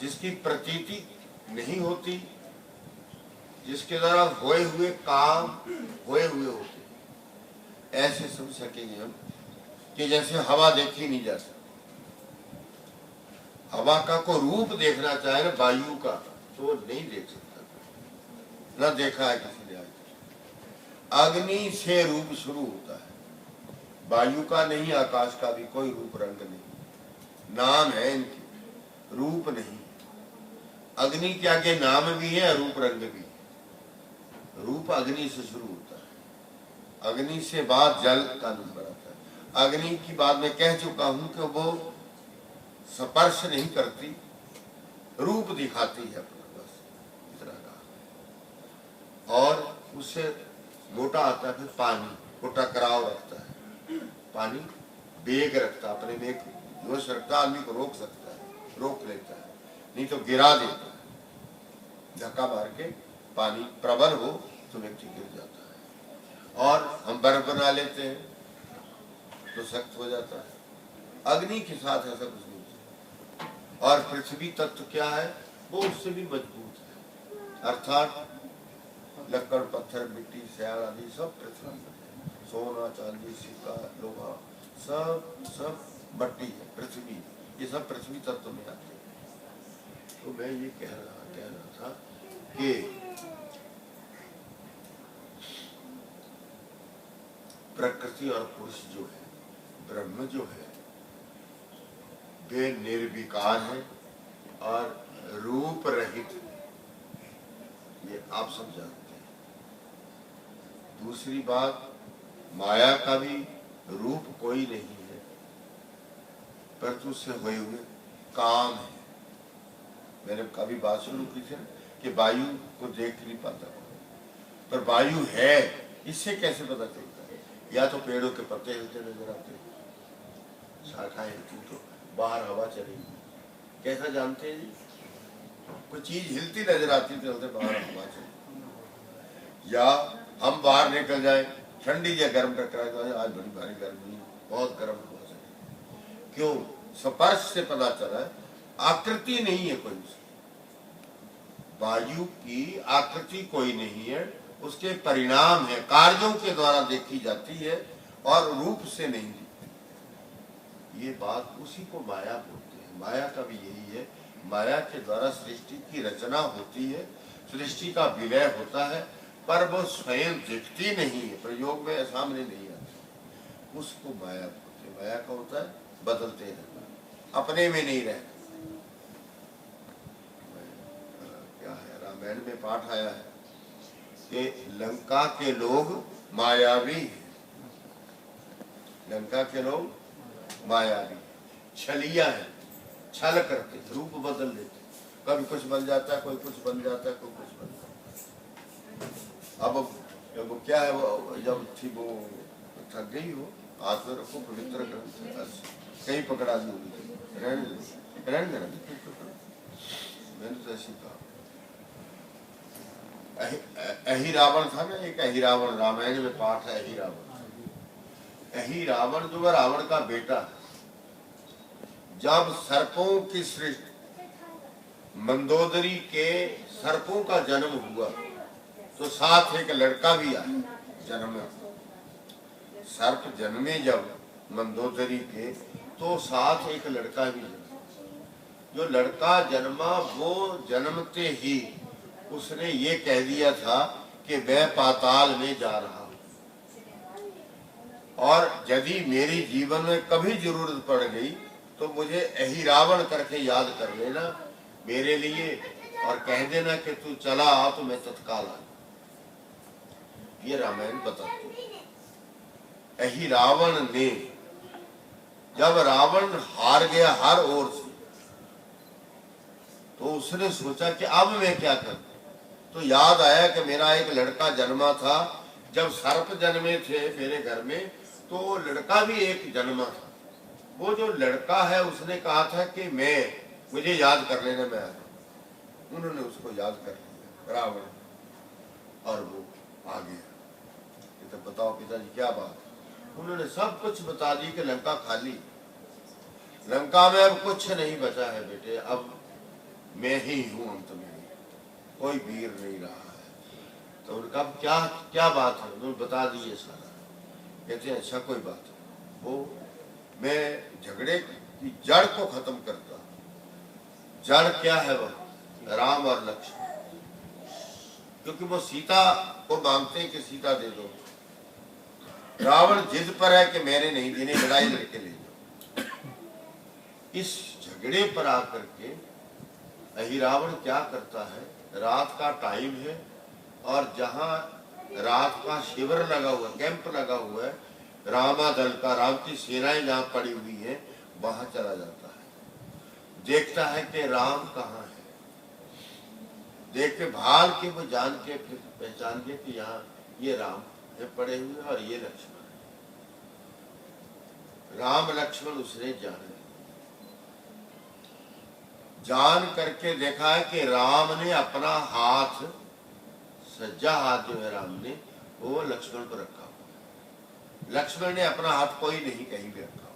A: जिसकी प्रतीति नहीं होती, जिसके द्वारा होए हुए काम होए हुए होते। ऐसे समझ सकेंगे हम कि जैसे हवा देखी नहीं जा सकती, हवा का को रूप देखना चाहे ना वायु का तो नहीं देख सकता, न देखा है किसी ने आज। अग्नि से रूप शुरू होता है, वायु का नहीं, आकाश का भी कोई रूप रंग नहीं, नाम है इनके, रूप नहीं। अग्नि के आगे नाम भी है, रूप रंग भी है। रूप अग्नि से शुरू होता है, अग्नि से बाद जल का नंबर आता है। अग्नि की बात मैं कह चुका हूं कि वो स्पर्श नहीं करती, रूप दिखाती है अपना, बस इतना कहा। और उससे मोटा आता है फिर पानी, वो टकराव रखता है, पानी वेग रखता है, अपने में जोश रखता है, आदमी को रोक सकता है, रोक लेता है, नहीं तो गिरा देता है। धक्का मार के पानी प्रबल हो तो व्यक्ति गिर जाता है। और हम बर्फ बना लेते हैं तो सख्त हो जाता है, अग्नि के साथ ऐसा कुछ नहीं। और पृथ्वी तत्व क्या है? वो उससे भी मजबूत है, अर्थात लक्कड़, पत्थर, मिट्टी, सियाल आदि सब पृथ्वी है। सोना, चांदी, सिक्का, लोहा सब मट्टी है, पृथ्वी, ये सब पृथ्वी तत्व में आते हैं। तो मैं ये कह रहा था कि प्रकृति और पुरुष जो है, ब्रह्म जो है, वे निर्विकार है और रूप रहित है, ये आप सब जानते हैं। दूसरी बात, माया का भी रूप कोई नहीं है, परंतु उससे हुए हुए काम है। मैंने कभी बात शुरू की थी कि वायु को देख नहीं पाता, पर वायु है, इससे कैसे पता चलता है? या तो पेड़ों के पत्ते हिलते नजर आते, शाखाएं हिलती तो बाहर हवा चलेगी, कैसा जानते हैं जी? कोई चीज हिलती नजर आती तो चलते बाहर हवा चलेगी। या हम बाहर निकल जाए, ठंडी या गर्म टकराए तो आज बड़ी भारी गर्मी, बहुत गर्म हवा चलेगी। क्यों? स्पर्श से पता चला है, आकृति नहीं है कोई उसकी, वायु की आकृति कोई नहीं है, उसके परिणाम है, कार्यों के द्वारा देखी जाती है और रूप से नहीं दिखती। ये बात उसी को माया बोलते हैं। माया का भी यही है, माया के द्वारा सृष्टि की रचना होती है, सृष्टि का विलय होता है, पर वो स्वयं दिखती नहीं है, प्रयोग में सामने नहीं आती, उसको माया बोलते हैं। माया का होता है बदलते रहना, अपने में नहीं रहना। क्या है, रामायण में पाठ आया है कि लंका के लोग मायावी हैं, लंका के लोग मायावी, छलिया है, छल करते, रूप बदल देते, कभी कुछ बन जाता है, कोई कुछ बन जाता है, कोई कुछ बन जाता है। अब क्या है, वो जब थी वो थक गई हो, हाथ में रखो पवित्र ग्रंथ, बस कहीं पकड़ा दी होगी, रहने मैंने तो ऐसी कहा। अहिरावण था ना, एक अहिरावण, रामायण में पाठ है अहिरावण। अहिरावण जो है रावण का बेटा है। जब सर्पों की सृष्टि, मंदोदरी के सर्पों का जन्म हुआ तो साथ एक लड़का भी आया जन्म। सर्प जन्मे जब मंदोदरी के तो साथ एक लड़का भी जन्मा। जो लड़का जन्मा वो जन्मते ही उसने ये कह दिया था कि मैं पाताल में जा रहा हूं, और यदि मेरी जीवन में कभी जरूरत पड़ गई तो मुझे अहिरावण करके याद कर लेना मेरे लिए, और कह देना कि तू चला आ तो मैं तत्काल आ। ये रामायण बताती है। अहिरावण ने जब रावण हार गया हर ओर से, तो उसने सोचा कि अब मैं क्या करूं। तो याद आया कि मेरा एक लड़का जन्मा था, जब सर्प जन्मे थे मेरे घर में तो लड़का भी एक जन्मा था। वो जो लड़का है उसने कहा था कि मुझे याद कर लेना मैं आ रहा। उन्होंने उसको याद कर लिया रावण, और वो आ गया। तो बताओ पिताजी क्या बात है। उन्होंने सब कुछ बता दी कि लंका खाली, लंका में अब कुछ नहीं बचा है बेटे, अब मैं ही हूं अंत में, कोई वीर नहीं रहा है। तो उनका क्या क्या बात है, उन्होंने बता दी ये सारा। कहते हैं अच्छा कोई बात है, वो मैं झगड़े की जड़ को खत्म करता। जड़ क्या है वह? राम और लक्ष्मण, क्योंकि वो सीता को मांगते हैं कि सीता दे दो। रावण जिद पर है कि मैंने नहीं देने, लड़ाई लड़के ले जाओ। इस झगड़े पर आकर के अहिरावण क्या करता है, रात का टाइम है और जहां रात का शिविर लगा हुआ, कैंप लगा हुआ है रामा दल का, राम की सेनाएं जहां पड़ी हुई है वहां चला जाता है। देखता है कि राम कहाँ है। देख के भाल के वो जान के फिर पहचान के कि यहाँ ये राम है पड़े हुए और ये लक्ष्मण है। राम लक्ष्मण उसने जान करके देखा है कि राम ने अपना हाथ, सज्जा हाथ जो है राम ने वो लक्ष्मण को रखा हुआ। लक्ष्मण ने अपना हाथ कोई नहीं कहीं भी रखा हुआ।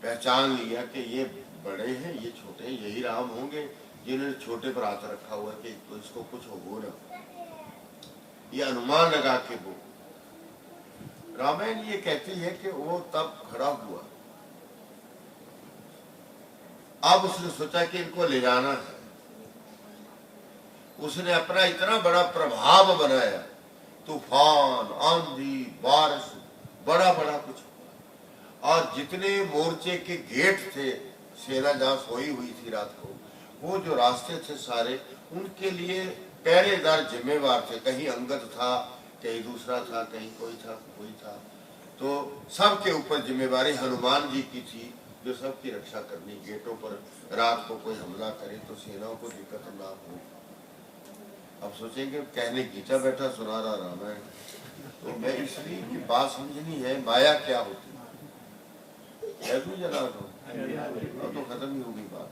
A: पहचान लिया कि ये बड़े हैं ये छोटे हैं, यही राम होंगे जिन्होंने छोटे पर हाथ रखा हुआ कि तो इसको कुछ हो ना। ये अनुमान लगा के वो रामायण ये कहती है कि वो तब खड़ा हुआ। अब उसने सोचा कि इनको ले जाना है। उसने अपना इतना बड़ा प्रभाव बनाया, तूफान, आंधी, बारिश, बड़ा बड़ा कुछ हुआ। और जितने मोर्चे के गेट थे, सेना जहां सोई हुई थी रात को, वो जो रास्ते थे सारे, उनके लिए पहरेदार जिम्मेवार थे। कहीं अंगद था, कहीं दूसरा था, कहीं कोई था, कोई था। तो सबके ऊपर जिम्मेवारी हनुमान जी की थी, जो सबकी रक्षा करनी। गेटों पर रात को कोई हमला करे तो सेनाओं को दिक्कत ना हो। अब सोचेंगे कहने गीता बैठा सुना रहा रामायण, तो मैं इसलिए की बात समझनी है माया क्या होती है। जला दो अब तो खत्म ही होगी बात,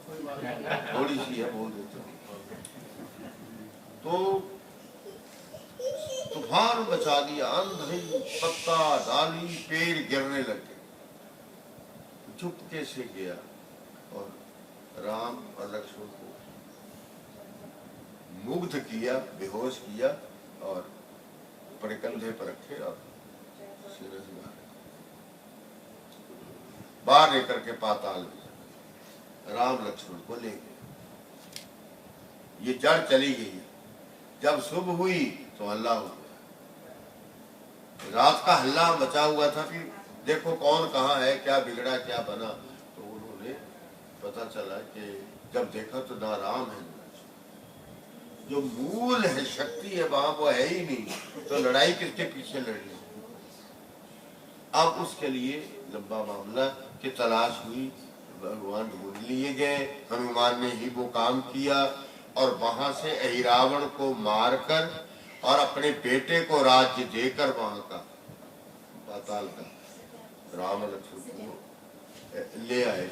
A: थोड़ी सी है बोल देता हूँ। तो तूफान बचा दिया, आंधी, पत्ता, डाली, पेड़ गिरने लगे। चुपके से गया और राम और लक्ष्मण को मुग्ध किया, बेहोश किया और अपने कंधे पर रखे और सीने से बाहर लेकर के पाताल में राम लक्ष्मण को ले गए। ये जड़ चली गई है। जब सुबह हुई तो हल्ला हो गया। रात का हल्ला मचा हुआ था कि देखो कौन कहाँ है, क्या बिगड़ा क्या बना। तो उन्होंने पता चला कि जब देखा तो ना राम है, जो मूल है शक्ति है वहां वो है ही नहीं, तो लड़ाई किसके पीछे लड़नी। अब उसके लिए लंबा मामला की तलाश हुई, भगवान ढूंढ लिए गए, हनुमान ने ही वो काम किया और वहां से अहिरावण को मारकर और अपने बेटे को राज्य देकर वहां का पाताल का राम लक्ष्मण को ले आए।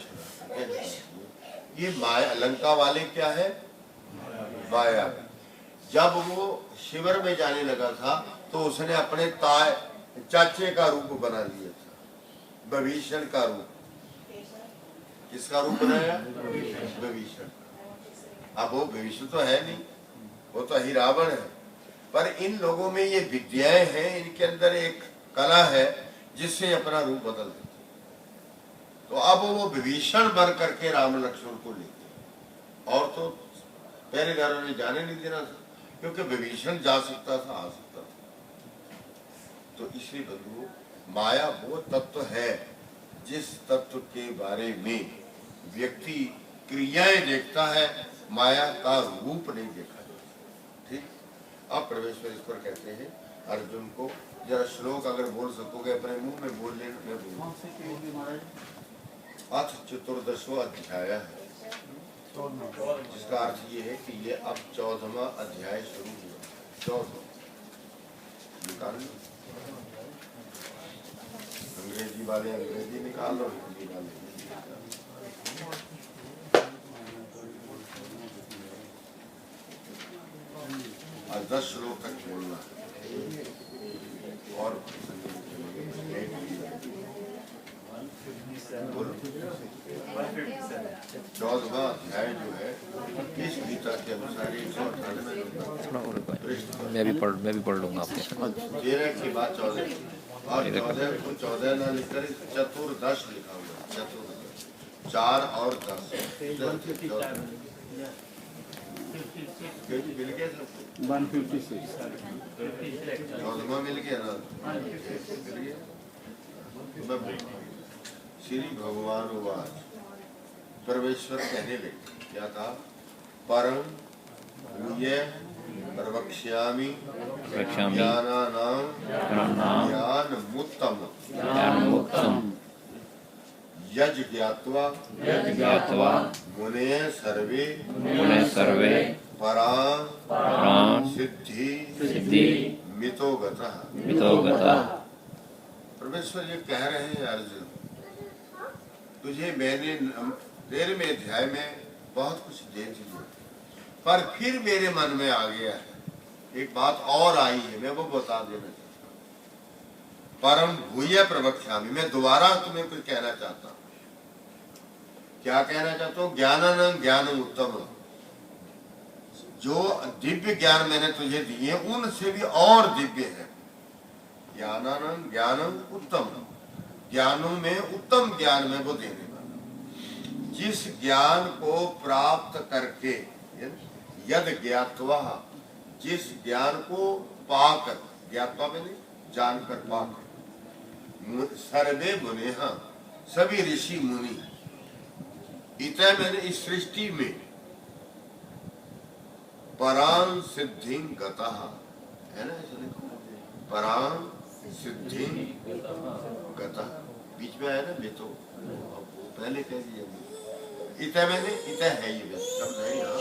A: ये माया, लंका वाले क्या है माया। जब वो शिविर में जाने लगा था तो उसने अपने ताए चाचे का रूप बना लिया था, विभीषण का रूप। किसका रूप बनाया? विभीषण। अब वो विभीषण तो है नहीं, वो तो ही रावण है। पर इन लोगों में ये विद्याएं हैं, इनके अंदर एक कला है जिससे अपना रूप बदल देते। तो अब वो विभीषण बन करके राम लक्ष्मण को लेते, और तो पहले घरों ने जाने नहीं देना था, क्योंकि विभीषण जा सकता था, आ सकता था। तो इसलिए बंधुओं, माया वो तत्व है जिस तत्व के बारे में व्यक्ति क्रियाएं देखता है, माया का रूप नहीं देखा। ठीक। अब परमेश्वर इस पर कहते हैं अर्जुन को, जरा श्लोक अगर बोल सकोगे अपने मुंह में बोल लेना, मैं बोलूं। अथ चतुर्दशो अध्याय है, जिसका अर्थ ये है कि ये अब 14वां अध्याय शुरू हुआ। 14 निकाल लो, अंग्रेजी वाले अंग्रेजी निकाल लो, हिंदी वाले आज 10 श्लोक तक बोलना और 14वां अध्याय जो है इस गीता के अनुसार 198
B: मैं भी पढ़ लूंगा आपके।
A: 13 की बात 14 और 14 को 14 ना लिखकर चतुर्दश लिखा हुआ, चतुर्दश 4 और 10 मिल गया सबको
C: 156
A: 14वां मिल गया ना, मिल गया। श्री भगवान वाच, परमेश्वर कहने लगे, क्या कहा? परम भूय प्रवक्ष्यामि ज्ञानानां ज्ञानमुत्तम यज् ज्ञात्वा मुने सर्वे परां सिद्धि मितो गतः। परमेश्वर ये कह रहे हैं अर्जुन, तुझे मैंने 13वें अध्याय में बहुत कुछ दे दिया, पर फिर मेरे मन में आ गया है, एक बात और आई है, मैं वो बता देना चाहता हूँ। परम भूय प्रवक्ष्यामि, मैं दोबारा तुम्हें कुछ कहना चाहता हूँ। क्या कहना चाहता हूँ? ज्ञानानं ज्ञानम उत्तम, जो दिव्य ज्ञान मैंने तुझे दिए उनसे भी और दिव्य है। ज्ञानानं ज्ञानम उत्तम, ज्ञानों में उत्तम ज्ञान में वो देने वाला, जिस ज्ञान को प्राप्त करके, यद ज्ञात्वा, जिस ज्ञान को पाकर, ज्ञात्वा मैंने जानकर पाकर, सर्वे मुने, सभी ऋषि मुनि, इतने मैंने इस सृष्टि में परां सिद्धि गतः, है ना, परां सिद्धि गतः, बीच में आया ना बेतो, पहले कह दिया इतने मैंने, इतने है ये शब्द है यहाँ,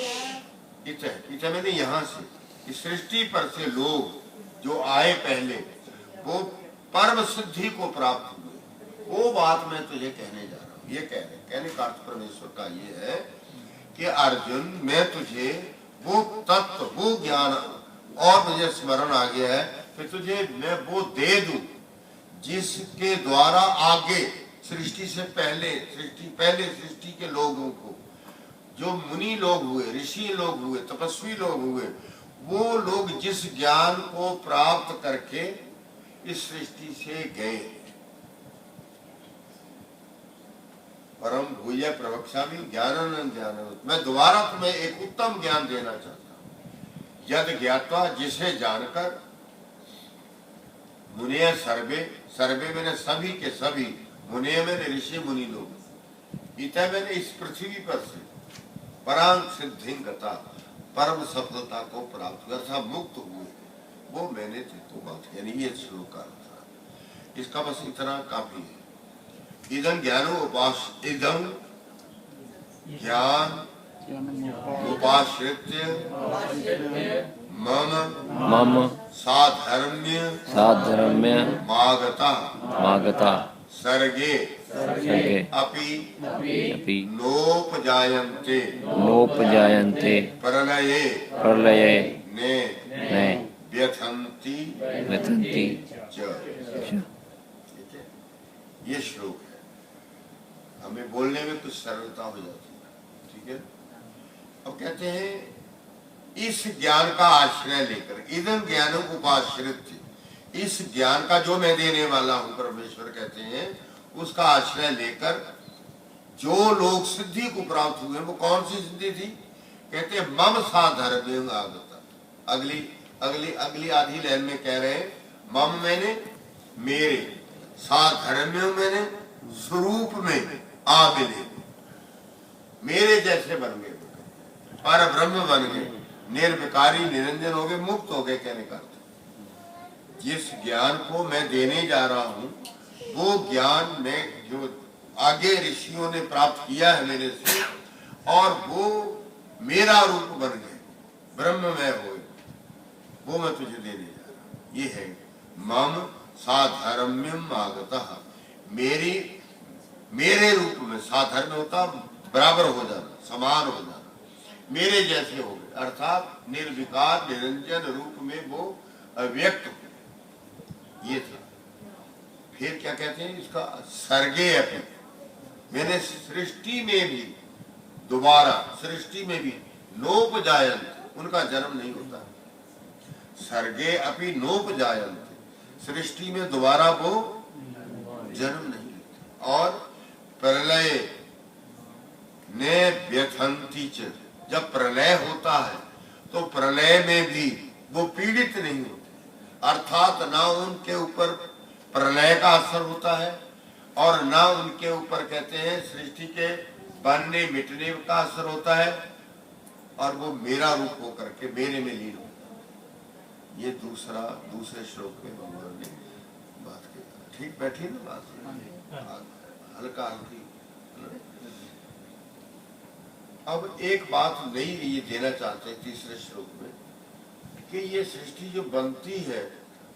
A: इतने मैंने यहाँ से इस सृष्टि पर से लोग जो आए पहले वो परम सिद्धि को प्राप्त हुए, वो बात मैं तुझे कहने जा रहा हूँ। ये कह रहे, कहने का अर्थ परमेश्वर का ये है कि अर्जुन, मैं तुझे वो तत्व, वो ज्ञान, और मुझे स्मरण आ गया है कि तुझे मैं वो दे दूं जिसके द्वारा आगे सृष्टि से पहले सृष्टि के लोगों को, जो मुनि लोग हुए, ऋषि लोग हुए, तपस्वी लोग हुए, वो लोग जिस ज्ञान को प्राप्त करके इस सृष्टि से गए। परम भूय प्रवक्ष्यामि ज्ञानानं ज्ञानम, मैं दोबारा तुम्हें एक उत्तम ज्ञान देना चाहता हूँ। यद ज्ञात्वा, जिसे जानकर, मुने सर्वे मैंने सभी के सभी, मुने मैंने ऋषि मुनि लोग, इत मैंने इस पृथ्वी पर से परां सिद्धि गता, परम सफलता को प्राप्त कर मुक्त हुए, वो मैंने तुमको बात, यानी ये श्लोक का था। इसका बस इतना काफी है। इदं ज्ञानो उपास, इदं ज्ञान उपाश्रित्य मम साधर्म्य मागता सर्गे अपि नोपजायन्ते प्रलये ने
B: ने
A: व्यथन्ति
B: व्यथन्ति
A: च। ठीक है, ये श्लोक है। हमें बोलने में कुछ सरलता हो जाती है। ठीक है, अब कहते हैं इस ज्ञान का आश्रय लेकर, इदं ज्ञानम उपाश्रित, इस ज्ञान का जो मैं देने वाला हूं परमेश्वर कहते हैं, उसका आश्रय लेकर जो लोग सिद्धि को प्राप्त हुए, वो कौन सी सिद्धि थी? कहते हैं मम साधर्म्यं आगता। अगली अगली अगली आधी लाइन में कह रहे हैं मम मैंने मेरे, साधर्म्यं मैंने स्वरूप में आ मिले, मेरे जैसे बन गए, पर ब्रह्म बन गए, निर्विकारी निरंजन हो गए, मुक्त हो गए। कहने का जिस ज्ञान को मैं देने जा रहा हूं, वो ज्ञान में जो आगे ऋषियों ने प्राप्त किया है मेरे से, और वो मेरा रूप बन गए, ब्रह्ममय हो, वो मैं तुझे देने जा रहा हूं। ये है मम साधर्म्यम आगतः, मेरे रूप में, साधर्म्य होता बराबर हो जाना, समान हो जाना, मेरे जैसे हो गए, अर्थात निर्विकार निरंजन रूप में वो अव्यक्त हो। ये था। फिर क्या कहते हैं इसका? सर्गे अपि, मैंने सृष्टि में भी, दोबारा सृष्टि में भी, नोपजायन्ते, उनका जन्म नहीं होता। सर्गे अपि नोपजायन्ते, सृष्टि में दोबारा वो जन्म नहीं लेते। और प्रलय ने व्यथन्ति च, जब प्रलय होता है तो प्रलय में भी वो पीड़ित नहीं होते, अर्थात ना उनके ऊपर प्रलय का असर होता है और ना उनके ऊपर कहते हैं सृष्टि के बनने मिटने का असर होता है, और वो मेरा रूप होकर के मेरे में लीन होता है। ये दूसरे श्लोक में भगवान ने बात की। ठीक बैठी ना बात, हल्का हल्की। अब एक बात नई ये देना चाहते हैं तीसरे श्लोक में, कि ये सृष्टि जो बनती है,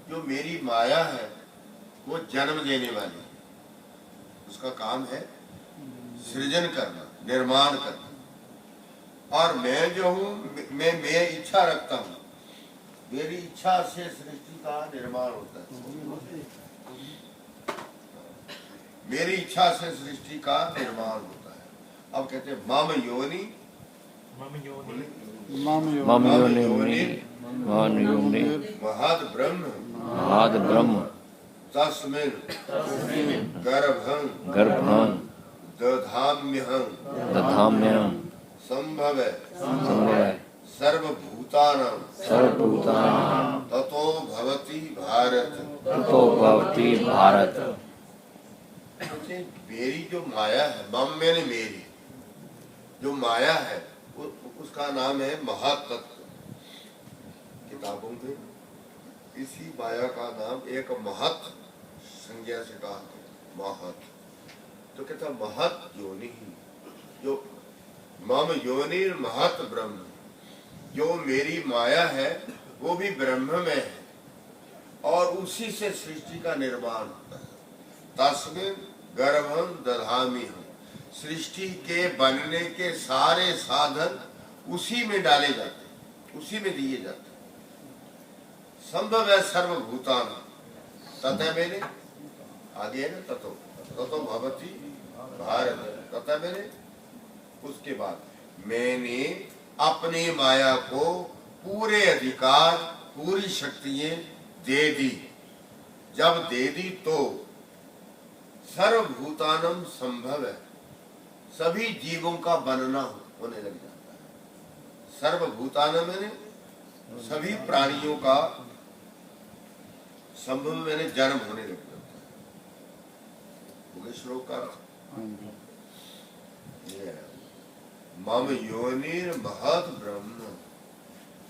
A: जो मेरी माया है, वो जन्म देने वाली है, उसका काम है सृजन करना, निर्माण करना। और मैं जो हूं, मैं इच्छा रखता हूं, मेरी इच्छा से सृष्टि का निर्माण होता है, मेरी इच्छा से सृष्टि का निर्माण होता है। अब कहते हैं मम योनि,
B: मम योनि
A: महद ब्रह्म,
B: महद ब्रह्म,
A: तस्मिन् गर्भं दधाम्यहं संभव सर्वभूतानां ततो भवति भारत। मेरी जो माया है, मम मैंने मेरी जो माया है, उसका नाम है महातत्व। किताबों में इसी माया का नाम एक महत संज्ञा से कहा महत। तो कहता महत योनि, जो मम योनि महत ब्रह्म, जो मेरी माया है वो भी ब्रह्म में है, और उसी से सृष्टि का निर्माण होता है। तस्मिन् गर्भं दधामि, सृष्टि के बनने के सारे साधन उसी में डाले जाते, उसी में दिए जाते। संभव है सर्वभूतान, तथा मैंने आगे है ना, ततो भवति भारत, तथा मैंने, उसके बाद मैंने अपनी माया को पूरे अधिकार, पूरी शक्तियां दे दी। जब दे दी तो सर्वभूतानम संभव है, सभी जीवों का बनना होने लग जाता है। सर्वभूतानम मैंने सभी प्राणियों का संभव मैंने जन्म होने लग जाता है। श्लोक का मम योनिर महत ब्रह्म,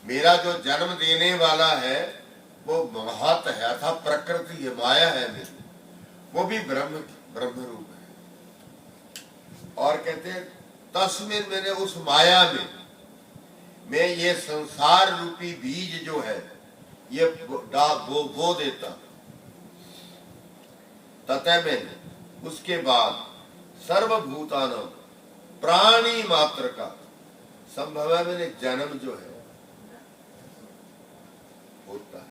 A: मेरा जो जन्म देने वाला है वो महत है, अर्थात प्रकृति है, माया है मेरी, वो भी ब्रह्म रूप है। और कहते हैं तस्मिन्, मैंने उस माया में मैं ये संसार रूपी बीज जो है ये बो देता। तथा मैंने उसके बाद सर्वभूतानां, प्राणी मात्र का संभव है मैंने जन्म जो है